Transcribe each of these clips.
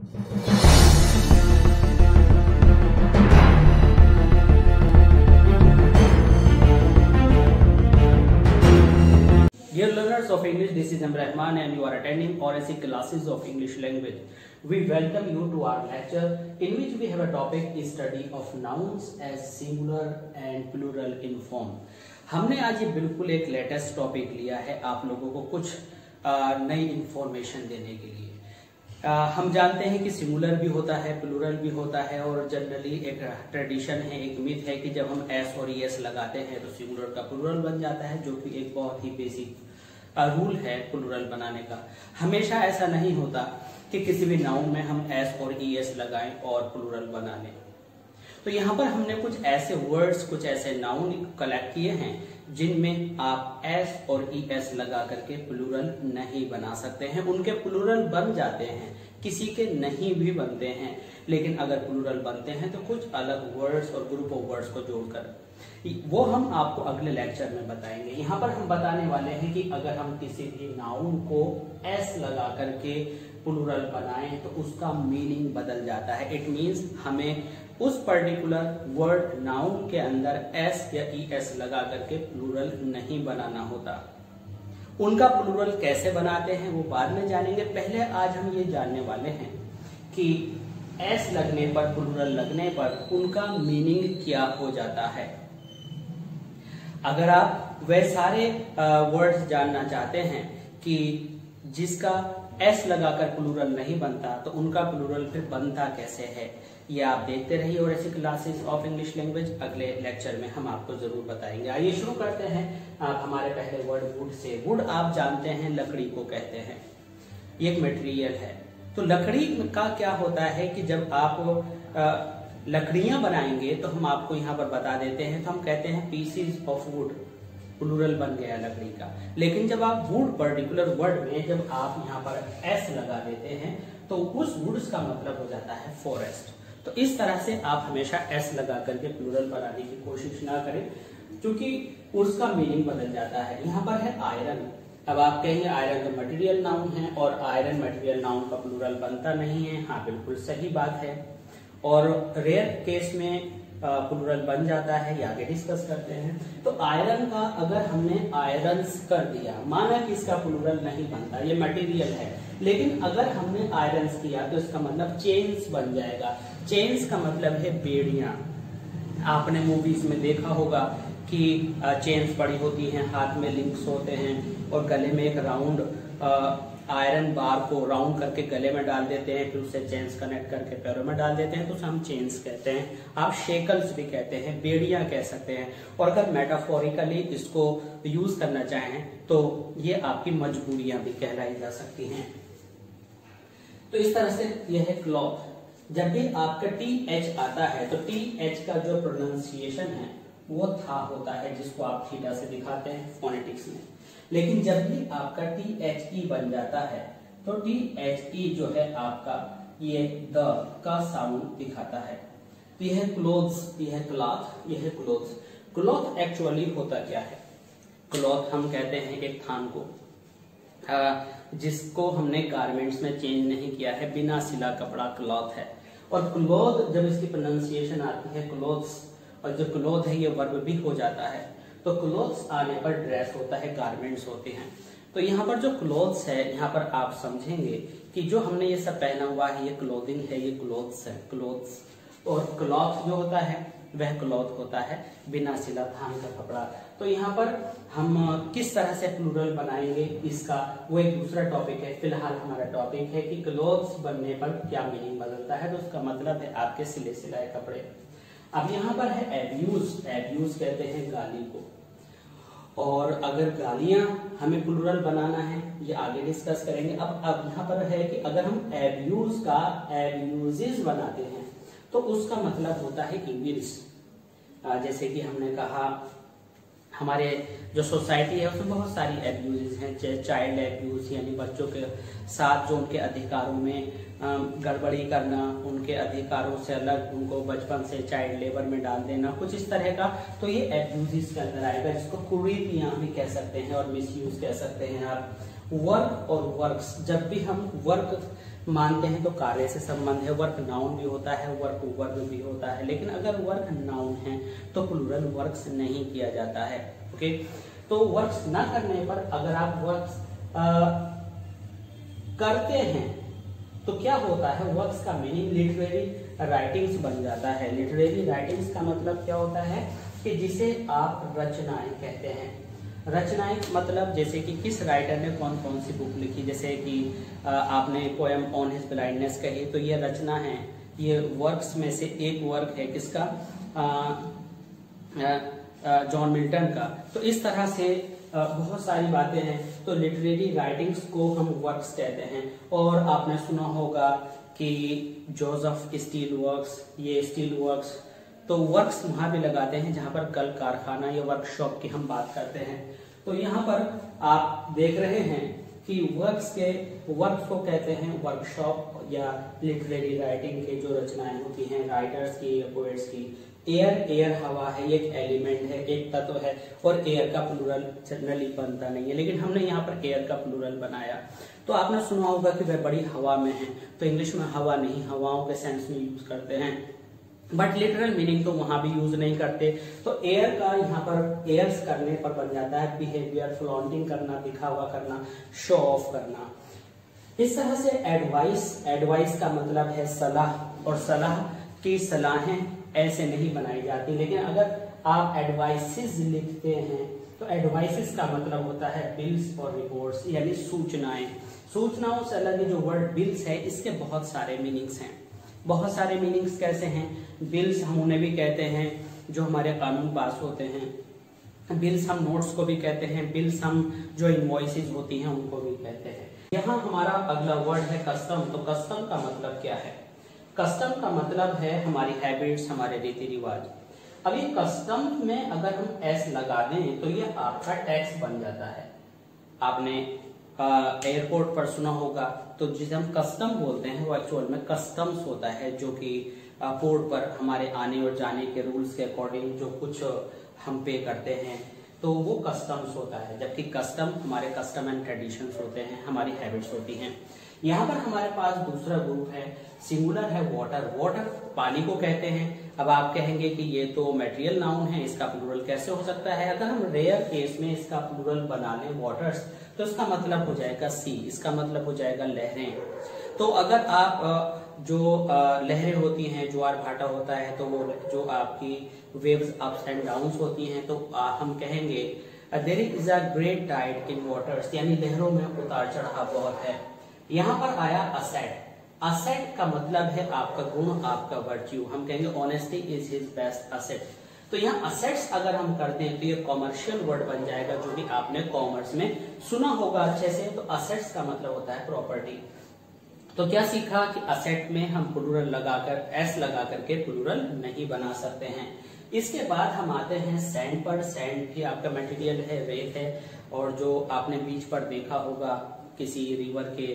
Dear learners of English, this is M. Rahman and you are attending RSC classes of English language. We welcome you to our lecture in which we have a topic is study of nouns as singular and plural in form. हमने आज ये बिल्कुल एक latest topic लिया है आप लोगों को कुछ नई इंफॉर्मेशन देने के लिए। हम जानते हैं कि सिंगुलर भी होता है, प्लूरल भी होता है और जनरली एक ट्रेडिशन है, एक मिथ है कि जब हम एस और ईएस लगाते हैं तो सिंगुलर का प्लूरल बन जाता है, जो कि एक बहुत ही बेसिक रूल है प्लूरल बनाने का। हमेशा ऐसा नहीं होता कि किसी भी नाउन में हम एस और ईएस लगाएं और प्लूरल बना लें। तो यहाँ पर हमने कुछ ऐसे वर्ड्स, कुछ ऐसे नाउन कलेक्ट किए हैं जिनमें आप एस और ईएस लगा करके प्लूरल नहीं बना सकते हैं। उनके प्लूरल बन जाते हैं, किसी के नहीं भी बनते हैं, लेकिन अगर प्लूरल बनते हैं तो कुछ अलग वर्ड्स और ग्रुप ऑफ वर्ड्स को जोड़कर, वो हम आपको अगले लेक्चर में बताएंगे। यहाँ पर हम बताने वाले हैं कि अगर हम किसी भी नाउन को एस लगा करके प्लूरल बनाएं तो उसका मीनिंग बदल जाता है। इट मीन्स हमें उस पर्टिकुलर वर्ड नाउन के अंदर एस या ईएस लगा करके प्लूरल नहीं बनाना होता। उनका प्लूरल कैसे बनाते हैं वो बाद में जानेंगे। पहले आज हम ये जानने वाले हैं कि एस लगने पर, प्लूरल लगने पर उनका मीनिंग क्या हो जाता है। अगर आप वे सारे वर्ड्स जानना चाहते हैं कि जिसका एस लगाकर प्लूरल नहीं बनता तो उनका प्लूरल फिर बनता कैसे है, ये आप देखते रहिए और ऐसी क्लासेस ऑफ इंग्लिश लैंग्वेज। अगले लेक्चर में हम आपको जरूर बताएंगे। आइए शुरू करते हैं हमारे पहले वर्ड वुड से। वुड आप जानते हैं लकड़ी को कहते हैं, ये एक मटेरियल है। तो लकड़ी का क्या होता है कि जब आप लकड़ियां बनाएंगे तो हम आपको यहाँ पर बता देते हैं, तो हम कहते हैं पीसीज ऑफ वुड, प्लूरल बन गया लकड़ी का। लेकिन जब आप वुड पर्टिकुलर वर्ड में जब आप यहाँ पर एस लगा देते हैं तो उस वुड्स का मतलब हो जाता है फॉरेस्ट। तो इस तरह से आप हमेशा एस लगा करके प्लूरल बनाने की कोशिश ना करें, क्योंकि उसका मीनिंग बदल जाता है। यहाँ पर है आयरन। अब आप कहेंगे आयरन तो मटेरियल नाउन है और आयरन मटेरियल नाउन का प्लूरल बनता नहीं है। हाँ, बिल्कुल सही बात है। और रेयर केस में प्लूरल बन जाता है, ये आगे डिस्कस करते हैं। तो आयरन का अगर हमने आयरन्स कर दिया, माना कि इसका प्लूरल नहीं बनता, ये मटेरियल है, लेकिन अगर हमने आयरन्स किया तो इसका मतलब चेन्स बन जाएगा। चेन्स का मतलब है बेड़ियां। आपने मूवीज में देखा होगा कि चेन्स पड़ी होती हैं, हाथ में लिंक्स होते हैं और गले में एक राउंड आयरन बार को राउंड करके गले में डाल देते हैं, फिर उसे चेन्स कनेक्ट करके पैरों में डाल देते हैं, तो उसे हम चेन्स कहते हैं। आप शेकल्स भी कहते हैं, बेड़ियां कह सकते हैं। और अगर मेटाफोरिकली इसको यूज करना चाहें तो ये आपकी मजबूरियां भी कहलाई जा सकती हैं। तो इस तरह से यह है क्लॉथ। जब भी आपका TH आता है तो TH का जो प्रोनाउंसिएशन है वो था होता है, जिसको आप थीटा से दिखाते हैं फोनेटिक्स में। लेकिन जब भी आपका THE बन जाता है तो THE जो है आपका ये द का साउंड दिखाता है। तो यह है क्लोथ्स, यह है क्लॉथ, यह है क्लोथ्स। क्लॉथ एक्चुअली होता क्या है? क्लॉथ हम कहते हैं एक थान को जिसको हमने गारमेंट्स में चेंज नहीं किया है, बिना सिला कपड़ा क्लॉथ है। और क्लोथ जब इसकी प्रोनाउंसिएशन आती है क्लोथ्स, और जो क्लोथ है ये वर्ब भी हो जाता है, तो क्लोथ्स आने पर ड्रेस होता है, गारमेंट्स होते हैं। तो यहाँ पर जो क्लोथ्स है, यहाँ पर आप समझेंगे कि जो हमने ये सब पहना हुआ है ये क्लोथिंग है, ये क्लोथ्स है, क्लोथ्स। और क्लॉथ जो होता है वह क्लॉथ होता है बिना सिला थान का कपड़ा। तो यहाँ पर हम किस तरह से प्लूरल बनाएंगे इसका वो एक दूसरा टॉपिक है। फिलहाल हमारा टॉपिक है कि क्लोथ्स बनने पर क्या मीनिंग बदलता है, तो उसका मतलब है आपके सिले सिलाए कपड़े। अब यहाँ पर है एब्यूज। एब्यूज कहते हैं गाली को। और अगर गालियां हमें प्लूरल बनाना है, ये आगे डिस्कस करेंगे। अब यहाँ पर है कि अगर हम एब्यूज का एब्यूजेस बनाते हैं तो उसका मतलब होता है इंग्लिश। जैसे कि हमने कहा हमारे जो सोसाइटी है उसमें बहुत सारी एब्यूजेस हैं। चाइल्ड एब्यूज यानी बच्चों के साथ जो उनके अधिकारों में गड़बड़ी करना, उनके अधिकारों से अलग उनको बचपन से चाइल्ड लेबर में डाल देना, कुछ इस तरह का। तो ये एब्यूजेस के अंदर आएगा, जिसको कुरीतियां भी कह सकते हैं और मिसयूज कह सकते हैं आप। वर्क और वर्क्स, जब भी हम वर्क मानते हैं तो कार्य से संबंध है, वर्क नाउन भी होता है, वर्क वर्ब भी होता है, लेकिन अगर वर्क नाउन है तो प्लूरल वर्क्स नहीं किया जाता है। ओके, तो वर्क्स ना करने पर अगर आप वर्क्स करते हैं तो क्या होता है, वर्क्स का मीनिंग लिटरेरी राइटिंग्स बन जाता है। लिटरेरी राइटिंग्स का मतलब क्या होता है कि जिसे आप रचनाएं कहते हैं। रचनाएं मतलब जैसे कि किस राइटर ने कौन कौन सी बुक लिखी, जैसे कि आपने पोएम ऑन हिज ब्लाइंडनेस कही तो ये रचना है, ये वर्क्स में से एक वर्क है किसका, जॉन मिल्टन का। तो इस तरह से बहुत सारी बातें हैं, तो लिटरेरी राइटिंग्स को हम वर्क्स कहते हैं। और आपने सुना होगा कि जोसेफ स्टील वर्क्स, ये स्टील वर्क्स, तो वर्क्स वहां भी लगाते हैं जहां पर कल कारखाना या वर्कशॉप की हम बात करते हैं। तो यहाँ पर आप देख रहे हैं कि वर्क्स को कहते हैं वर्कशॉप या लिटरेरी राइटिंग के जो रचनाएं होती हैं राइटर्स की या पोएट्स की। एयर हवा है, एक एलिमेंट है, एक तत्व है, और एयर का प्लूरल जनरली बनता नहीं है, लेकिन हमने यहाँ पर एयर का प्लूरल बनाया। तो आपने सुना होगा कि वह बड़ी हवा में है, तो इंग्लिश में हवा नहीं, हवाओं के सेंस में यूज करते हैं, बट लिटरल मीनिंग तो वहां भी यूज नहीं करते। तो एयर का यहाँ पर एयर्स करने पर बन जाता है बिहेवियर, फ्लॉन्टिंग करना, दिखावा करना, शो ऑफ करना। इस तरह से एडवाइस का मतलब है सलाह, और सलाह की सलाहें ऐसे नहीं बनाई जाती, लेकिन अगर आप एडवाइसेस लिखते हैं तो एडवाइसेस का मतलब होता है बिल्स और रिपोर्ट्स, यानी सूचनाएं। सूचनाओं से अलग जो वर्ड बिल्स है इसके बहुत सारे मीनिंग्स हैं। बहुत सारे मीनिंग्स कैसे हैं, बिल्स हम उन्हें भी कहते हैं जो हमारे कानून पास होते हैं, बिल्स हम नोट्स को भी कहते हैं, बिल्स हम जो इनवॉइसेस होती हैं उनको भी कहते हैं। यहाँ हमारा अगला वर्ड है कस्टम। तो कस्टम का मतलब क्या है, कस्टम का मतलब है हमारी हैबिट्स, हमारे रीति रिवाज। अब ये कस्टम में अगर हम एस लगा दें तो ये आपका टैक्स बन जाता है। आपने एयरपोर्ट पर सुना होगा, तो जिसे हम कस्टम बोलते हैं वो एक्चुअल में कस्टम्स होता है, जो कि पोर्ट पर हमारे आने और जाने के रूल्स के अकॉर्डिंग जो कुछ हम पे करते हैं तो वो कस्टम्स होता है। जबकि कस्टम हमारे कस्टम एंड ट्रेडिशंस होते हैं, हमारी हैबिट्स होती हैं। यहाँ पर हमारे पास दूसरा ग्रुप है, सिंगुलर है वाटर। वाटर पानी को कहते हैं। अब आप कहेंगे कि ये तो मटेरियल नाउन है, इसका प्लूरल कैसे हो सकता है। अगर हम रेयर केस में इसका प्लूरल बना लें वाटर्स, तो इसका मतलब हो जाएगा सी, इसका मतलब हो जाएगा लहरें। तो अगर आप जो लहरें होती हैं, ज्वार भाटा होता है, तो वो जो आपकी वेव्स अप्स एंड डाउन्स होती हैं, तो हम कहेंगे there is a great tide in waters, यानी लहरों में उतार चढ़ाव बहुत है। यहाँ पर आया असेट। असेट का मतलब है आपका गुण, आपका वर्च्यू। हम कहेंगे honesty is his best asset. तो यहाँ असेट्स अगर हम करते हैं तो ये कॉमर्शियल वर्ड बन जाएगा, जो भी आपने कॉमर्स में सुना होगा अच्छे से। तो असेट्स का मतलब होता है प्रॉपर्टी। तो क्या सीखा कि असेट में हम प्लूरल लगाकर, एस लगा करके प्लूरल नहीं बना सकते हैं। इसके बाद हम आते हैं सैंड पर। सैंड भी आपका मटेरियल है, रेत है, और जो आपने बीच पर देखा होगा, किसी रिवर के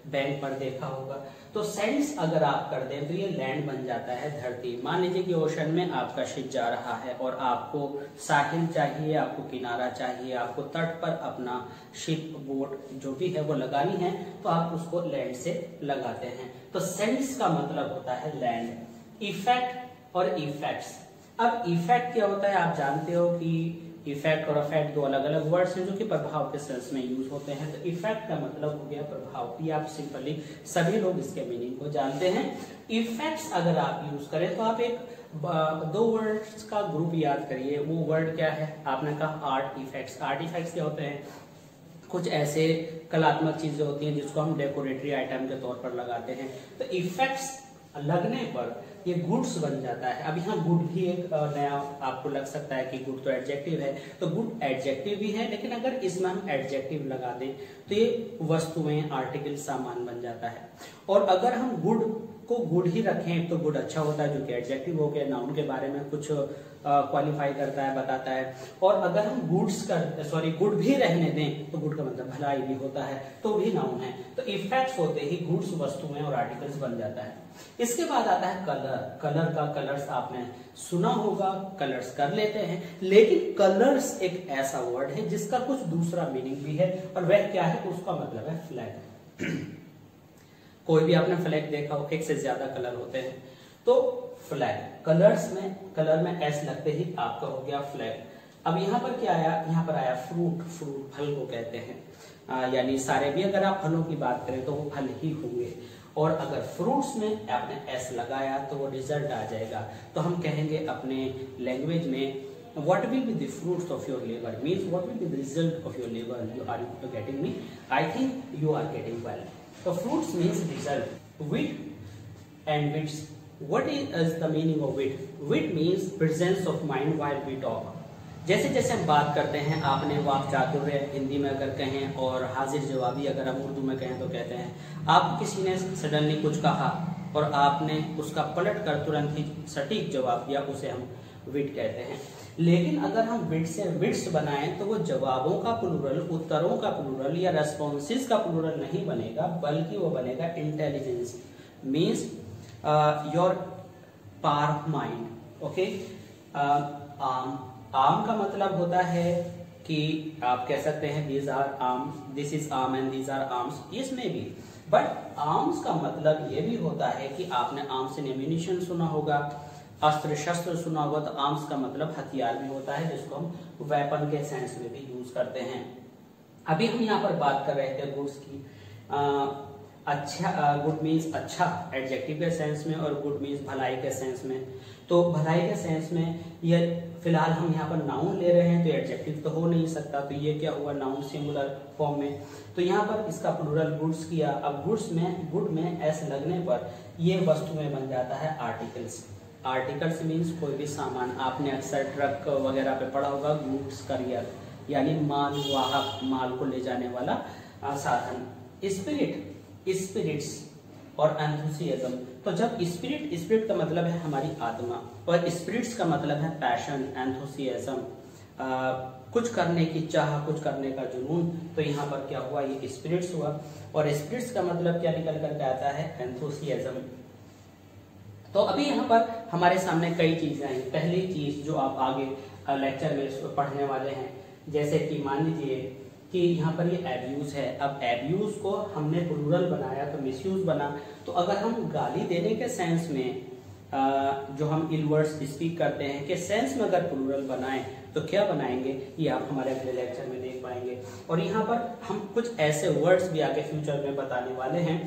बैंक पर देखा होगा, तो सैंड्स अगर आप कर दें तो ये लैंड बन जाता है, धरती। मान लीजिए कि ओशन में आपका शिप जा रहा है और आपको साहिल चाहिए, आपको किनारा चाहिए, आपको तट पर अपना शिप, बोट जो भी है वो लगानी है, तो आप उसको लैंड से लगाते हैं। तो सैंड्स का मतलब होता है लैंड। इफेक्ट और इफेक्ट्स। अब इफेक्ट क्या होता है, आप जानते हो कि इफेक्ट और अफेक्ट दो अलग अलग वर्ड्स हैं जो कि प्रभाव के सेंस में यूज होते हैं। तो इफेक्ट का मतलब हो गया प्रभाव, ये आप सिंपली सभी लोग इसके मीनिंग को जानते हैं। इफेक्ट्स अगर आप यूज करें तो आप एक दो वर्ड्स का ग्रुप याद करिए। वो वर्ड क्या है, आपने कहा आर्ट इफेक्ट्स। आर्ट इफेक्ट्स क्या होते हैं, कुछ ऐसे कलात्मक चीजें होती हैं जिसको हम डेकोरेटरी आइटम के तौर पर लगाते हैं। तो इफेक्ट्स लगने पर ये गुड्स बन जाता है। अब यहाँ गुड भी एक नया आपको लग सकता है कि गुड तो एडजेक्टिव है, तो गुड एडजेक्टिव भी है, लेकिन अगर इसमें हम एडजेक्टिव लगा दें तो ये वस्तुएं, आर्टिकल, सामान बन जाता है। और अगर हम गुड को गुड ही रखें तो गुड अच्छा होता है, जो कि एडजेक्टिव हो गया, नाउन के बारे में कुछ क्वालिफाई करता है, बताता है। और अगर हम गुड भी रहने दें तो गुड का मतलब भलाई भी होता है, तो भी नाउन है। तो इफेक्ट्स होते ही गुड्स, वस्तुएं और आर्टिकल्स बन जाता है। इसके बाद आता है कलर। कलर का कलर्स आपने सुना होगा, कलर्स कर लेते हैं, लेकिन कलर्स एक ऐसा वर्ड है जिसका कुछ दूसरा मीनिंग भी है, और वह क्या है, उसका मतलब है फ्लैग। कोई भी आपने फ्लैग देखा हो, एक से ज्यादा कलर होते हैं। तो फ्लैग कलर में एस लगते ही आपका हो गया फ्लैग। अब यहाँ पर क्या आया, यहाँ पर आया फ्रूट, फल को कहते हैं, यानी सारे भी अगर आप फलों की बात करें तो वो फल ही होंगे। और अगर फ्रूट्स में आपने एस लगाया तो वो रिजल्ट आ जाएगा। तो हम कहेंगे अपने लैंग्वेज में what will be the fruits of your labor means what will be the result of your labor. You are getting me? I think you are getting well. So fruits means result. Wit and wits. What is the meaning of wit? Wit means presence of mind while we talk. जैसे जैसे हम बात करते हैं, आपने वाक चातुर्य हिंदी में अगर कहें और हाजिर जवाबी अगर हम उर्दू में कहें तो कहते हैं आप किसी ने सडनली कुछ कहा और आपने उसका पलट कर तुरंत ही सटीक जवाब दिया, उसे हम विट कहते हैं। लेकिन अगर हम विट से विट्स बनाएं तो वो जवाबों का प्लूरल, उत्तरों का प्लूरल या रेस्पॉन्सेस का प्लूरल नहीं बनेगा, बल्कि वो बनेगा intelligence means your par mind. Okay, आम का मतलब होता है कि आप कह सकते हैं these are arms, this is arm and these are arms, yes maybe, but arms का मतलब ये भी होता है कि आपने आर्म्स एंड एम्यूनिशन सुना होगा, अस्त्र शस्त्र सुना होगा। तो आर्म्स का मतलब हथियार भी होता है, जिसको हम वेपन के सेंस में भी यूज करते हैं। अभी हम यहाँ पर बात कर रहे थे गुड्स की। अच्छा, गुड मीन्स अच्छा एडजेक्टिव के सेंस में और गुड मीन्स भलाई के सेंस में। तो भलाई के सेंस में ये फिलहाल हम यहाँ पर नाउन ले रहे हैं तो एडजेक्टिव तो हो नहीं सकता, तो ये क्या हुआ, नाउन सिंगुलर फॉर्म में। तो यहाँ पर इसका प्लूरल गुड्स किया। अब गुड में एस लगने पर ये वस्तु में बन जाता है आर्टिकल्स। आर्टिकल्स मीन्स कोई भी सामान। आपने अक्सर ट्रक वगैरह पे पढ़ा होगा गुड्स करियर, यानी माल वाहक, माल को ले जाने वाला साधन। स्पिरिट्स और एंथुसियाज्म। तो जब स्पिरिट का मतलब है हमारी आत्मा और स्पिरिट्स का मतलब है पैशन, एंथुसियाज्म, कुछ करने की चाह, कुछ करने का जुनून। तो यहाँ पर क्या हुआ, ये स्पिरिट्स हुआ। और स्पिरिट्स का मतलब क्या निकल करके आता है, एंथुसियाज्म। तो अभी यहाँ पर हमारे सामने कई चीजें आई। पहली चीज जो आप आगे लेक्चर में पढ़ने वाले हैं, जैसे कि मान लीजिए कि यहाँ पर ये एब्यूज है। अब एब्यूज को हमने प्लूरल बनाया तो मिसयूज बना। तो अगर हम गाली देने के सेंस में जो हम इल वर्ड्स स्पीक करते हैं के सेंस में अगर प्लूरल बनाएं तो क्या बनाएंगे, ये आप हमारे अगले लेक्चर में देख पाएंगे। और यहाँ पर हम कुछ ऐसे वर्ड्स भी आगे फ्यूचर में बताने वाले हैं,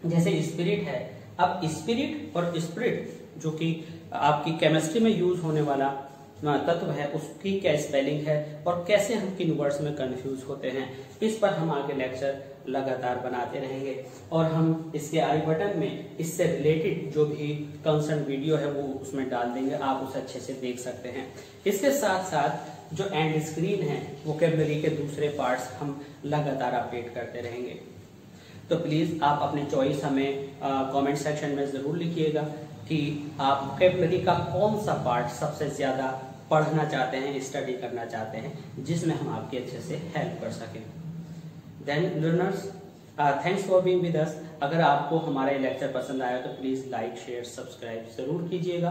जैसे स्पिरिट है। अब स्पिरिट और स्पिरिट जो कि आपकी केमिस्ट्री में यूज होने वाला तत्व है, उसकी क्या स्पेलिंग है और कैसे हम किन वर्ड्स में कंफ्यूज होते हैं, इस पर हम आगे लेक्चर लगातार बनाते रहेंगे। और हम इसके आई बटन में इससे रिलेटेड जो भी कंसर्न वीडियो है वो उसमें डाल देंगे, आप उसे अच्छे से देख सकते हैं। इसके साथ साथ जो एंड स्क्रीन है वोकैबुलरी के दूसरे पार्ट्स हम लगातार अपडेट करते रहेंगे। तो प्लीज आप अपनी चॉइस हमें कमेंट सेक्शन में जरूर लिखिएगा कि आप वोकैबुलरी का कौन सा पार्ट सबसे ज्यादा पढ़ना चाहते हैं, स्टडी करना चाहते हैं, जिसमें हम आपकी अच्छे से हेल्प कर सकें। Then learners, thanks for being with us. अगर आपको हमारा लेक्चर पसंद आया तो प्लीज लाइक, शेयर, सब्सक्राइब जरूर कीजिएगा।